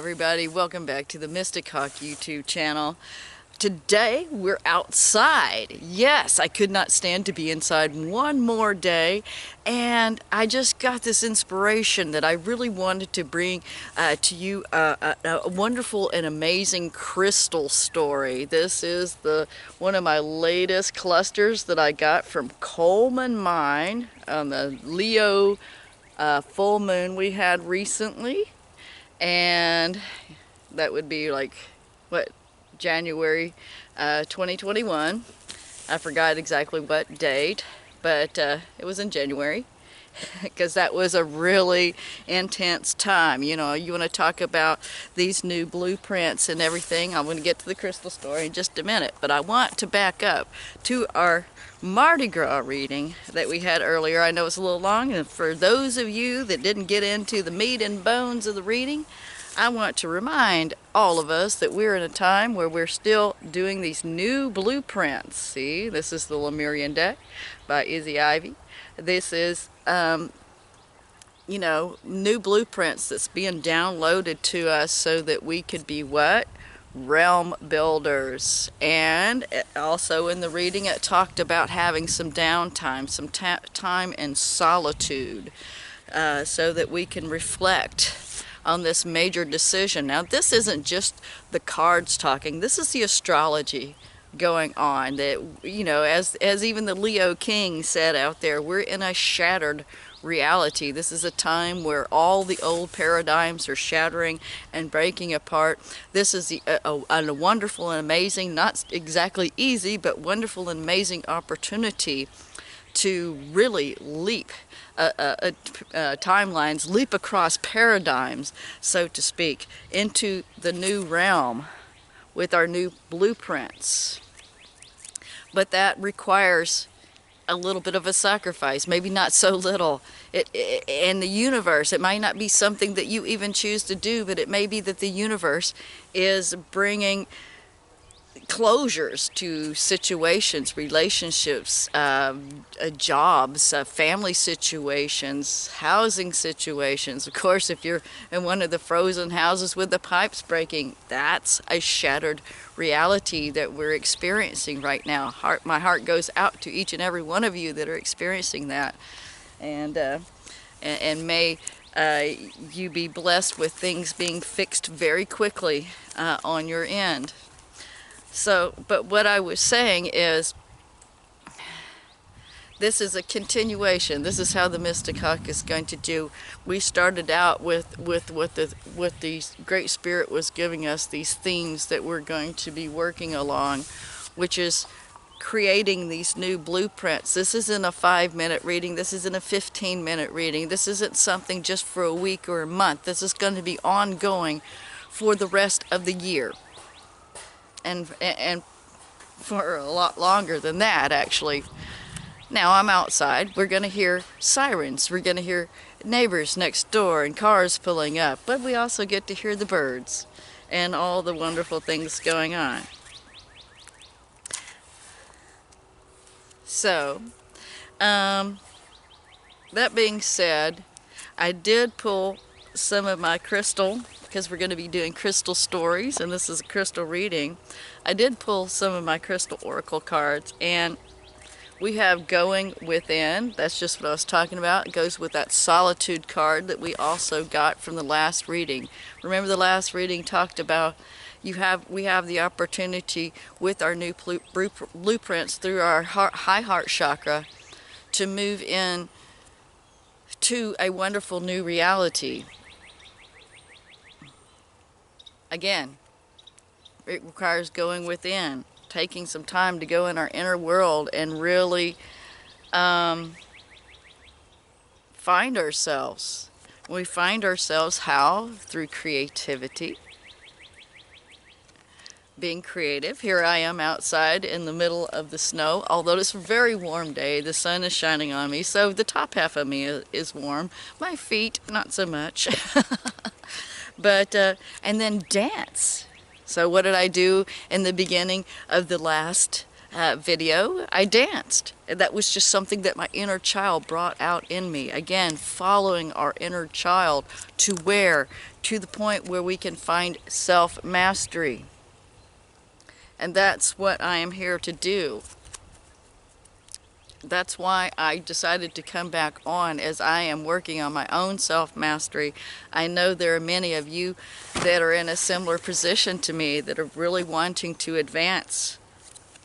everybody, welcome back to the Mystic Hawk YouTube channel. Today we're outside. Yes, I could not stand to be inside one more day, and I just got this inspiration that I really wanted to bring to you a wonderful and amazing crystal story. This is one of my latest clusters that I got from Coleman mine on the Leo full moon we had recently. And that would be like, what, January 2021. I forgot exactly what date, but it was in January because that was a really intense time. You know, you want to talk about these new blueprints and everything. I'm going to get to the crystal story in just a minute, but I want to back up to our Mardi Gras reading that we had earlier. I know it's a little long, and for those of you that didn't get into the meat and bones of the reading, I want to remind all of us that we're in a time where we're still doing these new blueprints. See, this is the Lemurian deck by Izzy Ivy. This is, you know, new blueprints that's being downloaded to us so that we could be what? Realm builders. And also in the reading it talked about having some downtime, some time in solitude, so that we can reflect on this major decision. Now this isn't just the cards talking, this is the astrology going on, that, you know, as even the Leo King said out there, we're in a shattered reality. This is a time where all the old paradigms are shattering and breaking apart. This is a wonderful and amazing, not exactly easy, but wonderful and amazing opportunity to really leap timelines, leap across paradigms, so to speak, into the new realm with our new blueprints. But that requires a little bit of a sacrifice, maybe not so little. In the universe, it might not be something that you even choose to do, but it may be that the universe is bringing closures to situations, relationships, jobs, family situations, housing situations. Of course, if you're in one of the frozen houses with the pipes breaking, that's a shattered reality that we're experiencing right now. My heart goes out to each and every one of you that are experiencing that, and may you be blessed with things being fixed very quickly on your end. So, but what I was saying is, this is a continuation. This is how the Mystic Hawk is going to do. We started out with the Great Spirit was giving us, these themes that we're going to be working along, which is creating these new blueprints. This isn't a 5-minute reading. This isn't a 15-minute reading. This isn't something just for a week or a month. This is going to be ongoing for the rest of the year. And for a lot longer than that, actually. Now I'm outside. We're going to hear sirens. We're going to hear neighbors next door and cars pulling up. But we also get to hear the birds and all the wonderful things going on. So, that being said, I did pull some of my crystal, because we're going to be doing crystal stories, and this is a crystal reading. I did pull some of my crystal oracle cards, and we have Going Within. That's just what I was talking about. It goes with that solitude card that we also got from the last reading. Remember, the last reading talked about we have the opportunity with our new blueprints through our high heart chakra to move in to a wonderful new reality. Again, it requires going within, taking some time to go in our inner world and really find ourselves. We find ourselves how? Through creativity. Being creative. Here I am outside in the middle of the snow, although it's a very warm day. The sun is shining on me, so the top half of me is warm. My feet, not so much. But, and then dance. So what did I do in the beginning of the last video? I danced. And that was just something that my inner child brought out in me. Again, following our inner child to where? to the point where we can find self-mastery. And that's what I am here to do. That's why I decided to come back on, as I am working on my own self-mastery. I know there are many of you that are in a similar position to me that are really wanting to advance.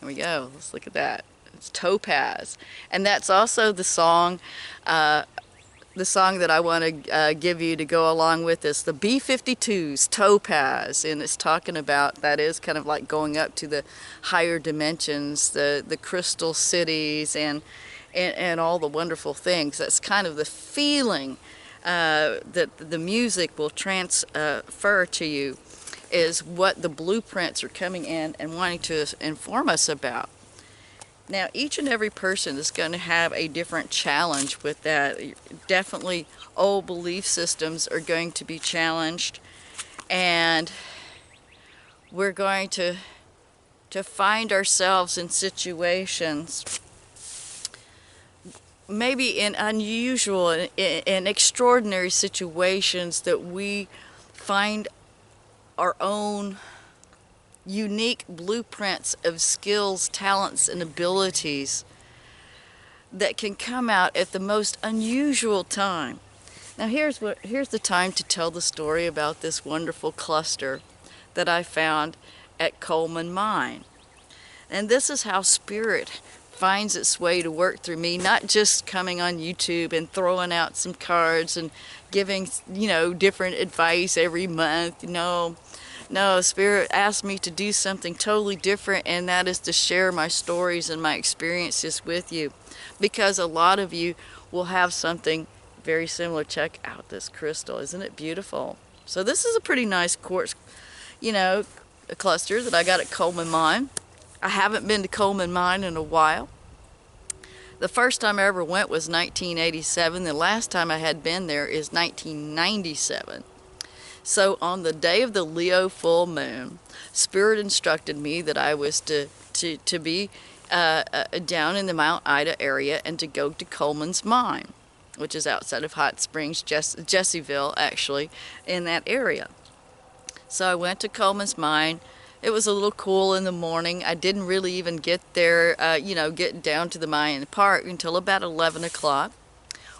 Here we go. Let's look at that. It's Topaz. And that's also the song that I want to give you to go along with this, the B-52's Topaz. And it's talking about, that is kind of like going up to the higher dimensions, the crystal cities, and all the wonderful things. That's kind of the feeling that the music will transfer to you, is what the blueprints are coming in and wanting to inform us about. Now, each and every person is going to have a different challenge with that. Definitely old belief systems are going to be challenged, and we're going to find ourselves in situations, maybe in unusual and extraordinary situations, that we find our own unique blueprints of skills, talents, and abilities that can come out at the most unusual time. Now here's the time to tell the story about this wonderful cluster that I found at Coleman Mine. And this is how spirit finds its way to work through me, not just coming on YouTube and throwing out some cards and giving, different advice every month. No, Spirit asked me to do something totally different, and that is to share my stories and my experiences with you, because a lot of you will have something very similar. Check out this crystal. Isn't it beautiful? So this is a pretty nice quartz, a cluster that I got at Coleman Mine. I haven't been to Coleman Mine in a while. The first time I ever went was 1987. The last time I had been there is 1997. So on the day of the Leo full moon, Spirit instructed me that I was to be down in the Mount Ida area and to go to Coleman's Mine, which is outside of Hot Springs, Jesseville, actually, in that area. So I went to Coleman's Mine. It was a little cool in the morning. I didn't really even get there, get down to the mine park until about 11 o'clock,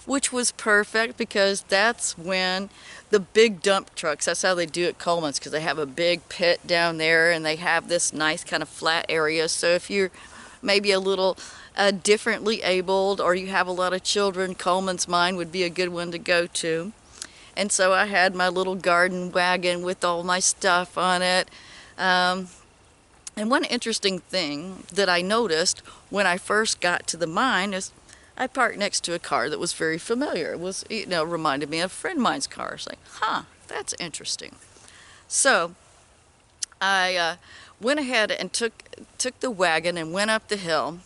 which was perfect, because that's when the big dump trucks, that's how they do it at Coleman's, because they have a big pit down there and they have this nice kind of flat area. So if you're maybe a little differently abled, or you have a lot of children, Coleman's Mine would be a good one to go to. And so I had my little garden wagon with all my stuff on it. And one interesting thing that I noticed when I first got to the mine is I parked next to a car that was very familiar. It was, reminded me of a friend of mine's car. It's like, that's interesting. So I went ahead and took the wagon and went up the hill,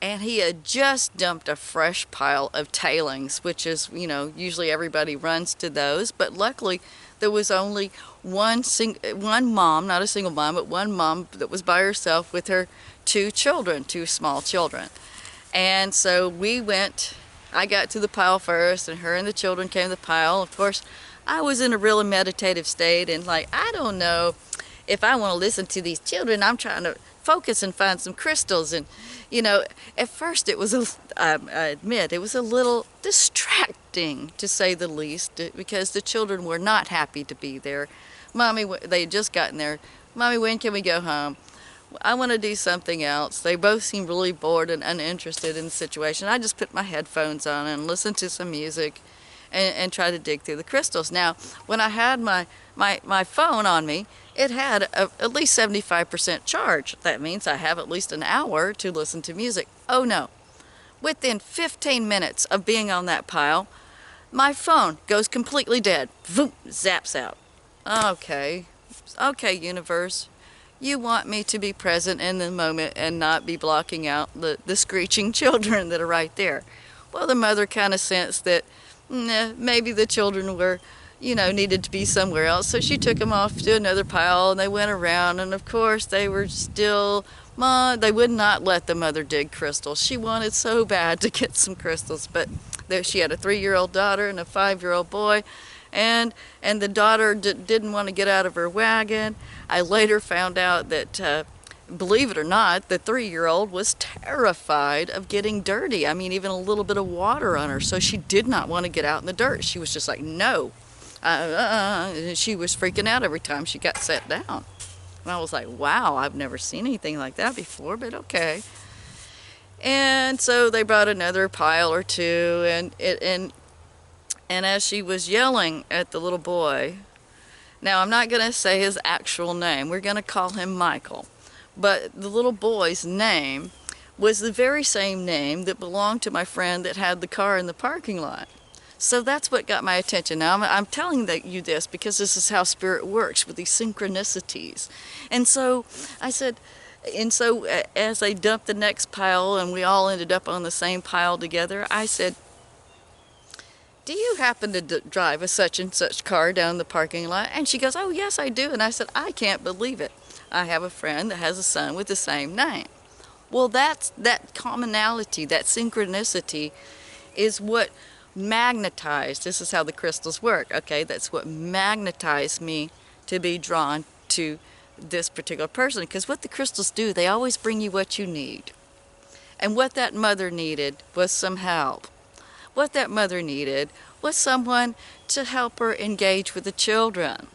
and he had just dumped a fresh pile of tailings, which is, usually everybody runs to those, but luckily there was only one mom, not a single mom, but one mom that was by herself with her two small children. And so we went, I got to the pile first, and her and the children came to the pile. Of course, I was in a really meditative state, and I don't know if I want to listen to these children. I'm trying to focus and find some crystals. And, at first it was, I admit, it was a little distracting, to say the least, because the children were not happy to be there. Mommy, they had just gotten there. Mommy, when can we go home? I want to do something else. They both seemed really bored and uninterested in the situation. I just put my headphones on and listened to some music and tried to dig through the crystals. Now, when I had my phone on me, it had at least 75% charge. That means I have at least an hour to listen to music. Oh no. Within 15 minutes of being on that pile, my phone goes completely dead. Voom, zaps out. Okay, universe. You want me to be present in the moment and not be blocking out the screeching children that are right there. Well, the mother kind of sensed that maybe the children were, needed to be somewhere else. So she took them off to another pile, and they went around. And of course, they were still, they would not let the mother dig crystals. She wanted so bad to get some crystals, but she had a 3-year-old daughter and a 5-year-old boy. and the daughter didn't want to get out of her wagon. I later found out that, believe it or not, the 3-year-old was terrified of getting dirty. I mean, even a little bit of water on her. So she did not want to get out in the dirt. She was just like, no. She was freaking out every time she got set down. And I was like, wow, I've never seen anything like that before, but okay. And so they brought another pile or two, and as she was yelling at the little boy, now I'm not going to say his actual name. We're going to call him Michael. But the little boy's name was the very same name that belonged to my friend that had the car in the parking lot. So that's what got my attention. Now, I'm telling you this because this is how spirit works with these synchronicities. And so I said, as they dumped the next pile and we all ended up on the same pile together, I said, do you happen to drive a such and such car down the parking lot? And she goes, oh, yes, I do. And I said, I can't believe it. I have a friend that has a son with the same name. Well, that commonality, that synchronicity is what magnetized, this is how the crystals work, okay? That's what magnetized me to be drawn to this particular person. Because what the crystals do, they always bring you what you need. And what that mother needed was some help. What that mother needed was someone to help her engage with the children.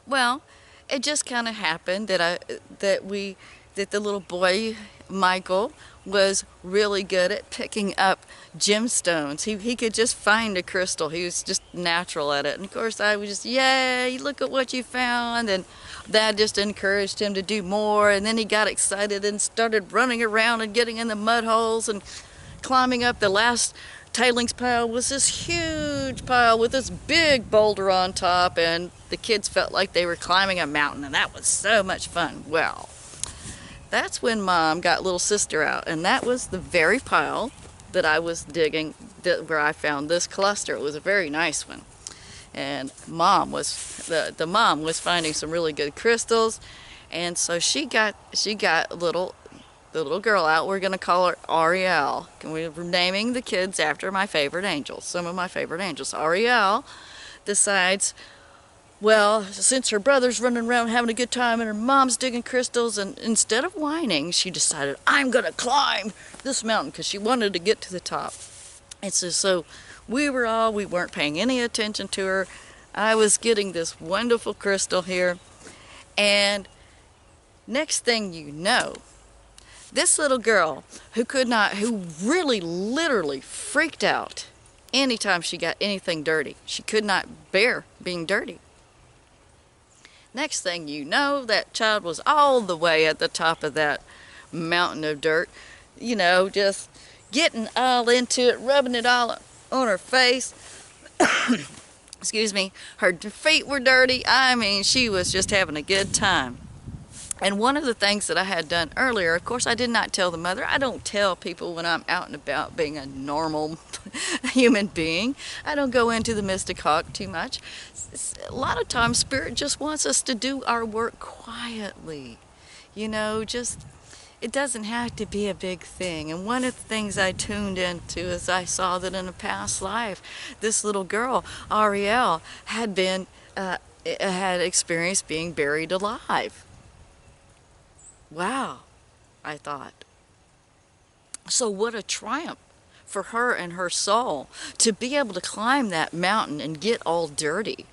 Well, it just kind of happened that the little boy, Michael, was really good at picking up gemstones. He could just find a crystal. He was just natural at it. And of course I was just, yay, look at what you found. And that just encouraged him to do more. And then he got excited and started running around and getting in the mud holes and climbing up. The last tailings pile was this huge pile with this big boulder on top, and the kids felt like they were climbing a mountain, and that was so much fun. Well, that's when Mom got little sister out, and that was the very pile that I was digging, where I found this cluster. It was a very nice one, and Mom was the mom was finding some really good crystals, and so she got the little girl out. We're going to call her Ariel. We're naming the kids after my favorite angels, some of my favorite angels. Ariel decides, well, since her brother's running around having a good time and her mom's digging crystals, and instead of whining, she decided, I'm going to climb this mountain, because she wanted to get to the top. And so we weren't paying any attention to her. I was getting this wonderful crystal here, and next thing you know, this little girl who really literally freaked out anytime she got anything dirty. She could not bear being dirty. Next thing you know, that child was all the way at the top of that mountain of dirt, just getting all into it, rubbing it all on her face. Excuse me. Her feet were dirty. I mean, she was just having a good time. And one of the things that I had done earlier, of course, I did not tell the mother. I don't tell people when I'm out and about being a normal human being. I don't go into the mystic hawk too much. A lot of times, Spirit just wants us to do our work quietly. It doesn't have to be a big thing. And one of the things I tuned into is I saw that in a past life, this little girl, Ariel, had experienced being buried alive. Wow, I thought. So what a triumph for her and her soul to be able to climb that mountain and get all dirty.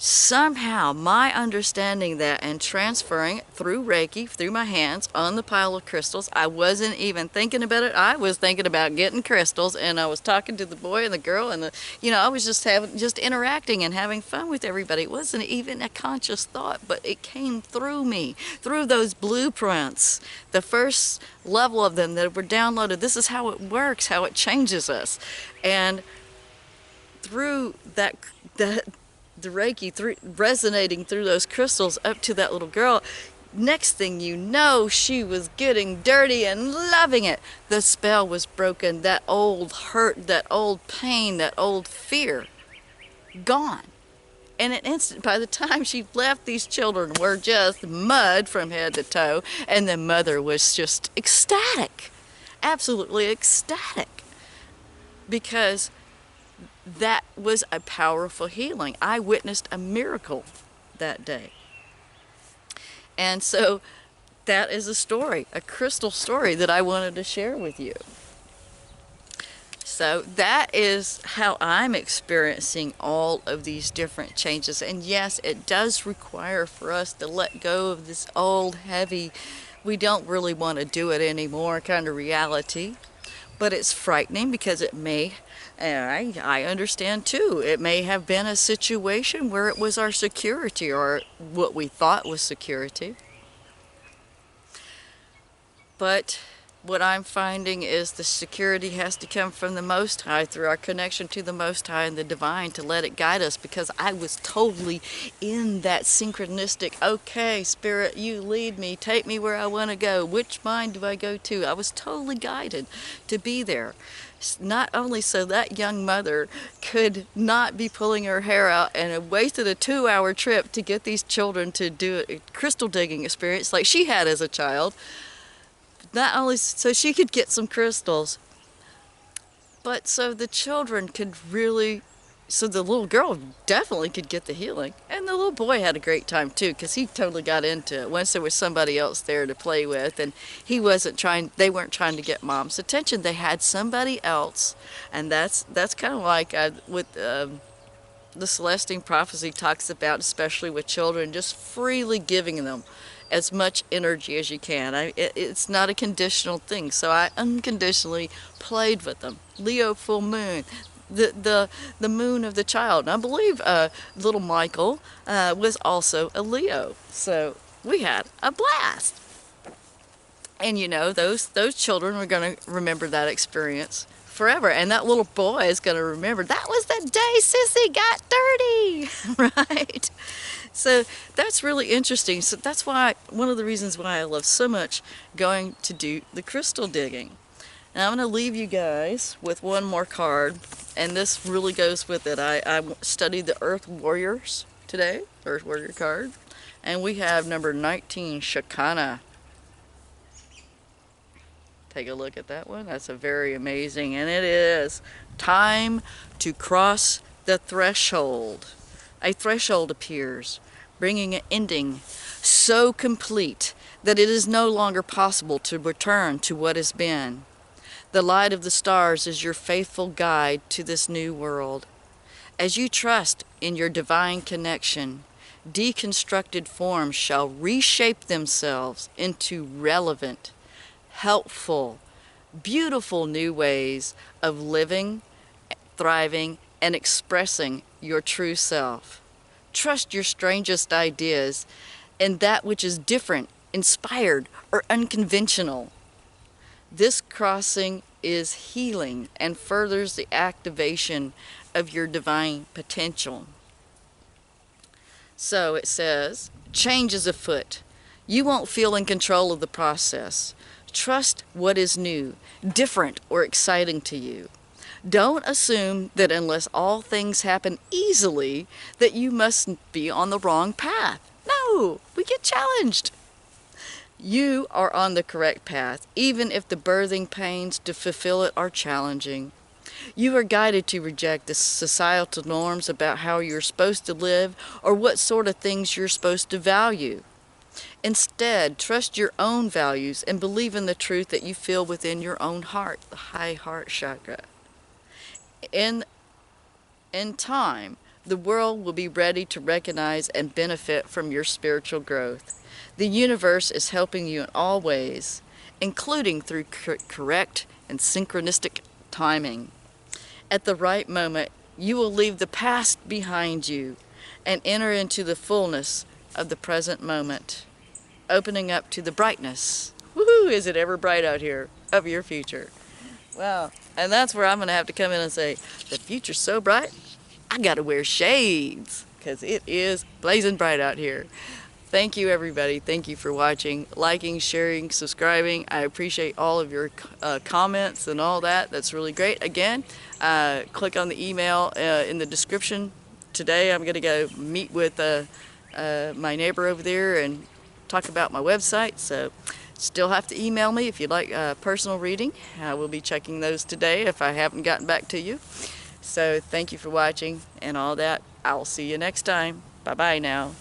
Somehow my understanding that and transferring it through Reiki, through my hands on the pile of crystals, I wasn't even thinking about it. I was thinking about getting crystals, and I was talking to the boy and the girl, and I was just interacting and having fun with everybody. It wasn't even a conscious thought, but it came through me, through those blueprints, the first level of them that were downloaded. This is how it works, how it changes us. And through the Reiki resonating through those crystals up to that little girl, next thing you know, she was getting dirty and loving it. The spell was broken. That old hurt, that old pain, that old fear, gone. In an instant, by the time she left, these children were just mud from head to toe, and the mother was just ecstatic, absolutely ecstatic, because that was a powerful healing. I witnessed a miracle that day. And so that is a story, a crystal story that I wanted to share with you. So that is how I'm experiencing all of these different changes. And yes, it does require for us to let go of this old, heavy, we don't really want to do it anymore kind of reality. But it's frightening because it may, and I understand too, it may have been a situation where it was our security or what we thought was security. But what I'm finding is the security has to come from the Most High through our connection to the Most High and the Divine to let it guide us, because I was totally in that synchronistic, okay, Spirit, you lead me, take me where I want to go. Which mind do I go to? I was totally guided to be there. Not only so that young mother could not be pulling her hair out and had wasted a 2-hour trip to get these children to do a crystal digging experience like she had as a child, not only so she could get some crystals, but so the children could really, so the little girl definitely could get the healing. And the little boy had a great time too, because he totally got into it once there was somebody else there to play with, and he wasn't trying, they weren't trying to get mom's attention. They had somebody else. And that's kind of like with the Celestine prophecy talks about, especially with children, just freely giving them as much energy as you can. It's not a conditional thing, so I unconditionally played with them. Leo full moon, the moon of the child. And I believe little Michael was also a Leo, so we had a blast. And you know, those children are going to remember that experience forever, and that little boy is going to remember that was the day Sissy got dirty, right? So that's really interesting. So that's why, one of the reasons why I love so much going to do the crystal digging. And I'm going to leave you guys with one more card, and this really goes with it. I studied the Earth Warriors today, Earth Warrior card, and we have number 19, Shakana. Take a look at that one. That's a very amazing, and it is time to cross the threshold. A threshold appears, bringing an ending so complete that it is no longer possible to return to what has been. The light of the stars is your faithful guide to this new world. As you trust in your divine connection, deconstructed forms shall reshape themselves into relevant, helpful, beautiful new ways of living, thriving, and expressing your true self. Trust your strangest ideas and that which is different, inspired, or unconventional. This crossing is healing and furthers the activation of your divine potential. So it says, change is afoot. You won't feel in control of the process. Trust what is new, different, or exciting to you. Don't assume that unless all things happen easily, that you must be on the wrong path. No, we get challenged. You are on the correct path, even if the birthing pains to fulfill it are challenging. You are guided to reject the societal norms about how you're supposed to live or what sort of things you're supposed to value. Instead, trust your own values and believe in the truth that you feel within your own heart, the high heart chakra. In time, the world will be ready to recognize and benefit from your spiritual growth. The universe is helping you in all ways, including through correct and synchronistic timing. At the right moment, you will leave the past behind you and enter into the fullness of the present moment, opening up to the brightness. Woohoo! Is it ever bright out here? Of your future. Wow. And that's where I'm going to have to come in and say, the future's so bright, I got to wear shades, because it is blazing bright out here. Thank you, everybody. Thank you for watching, liking, sharing, subscribing. I appreciate all of your comments and all that. That's really great. Again, click on the email in the description. Today I'm going to go meet with my neighbor over there and talk about my website. So still have to email me if you'd like personal reading. I will be checking those today if I haven't gotten back to you. So thank you for watching and all that. I'll see you next time. Bye-bye now.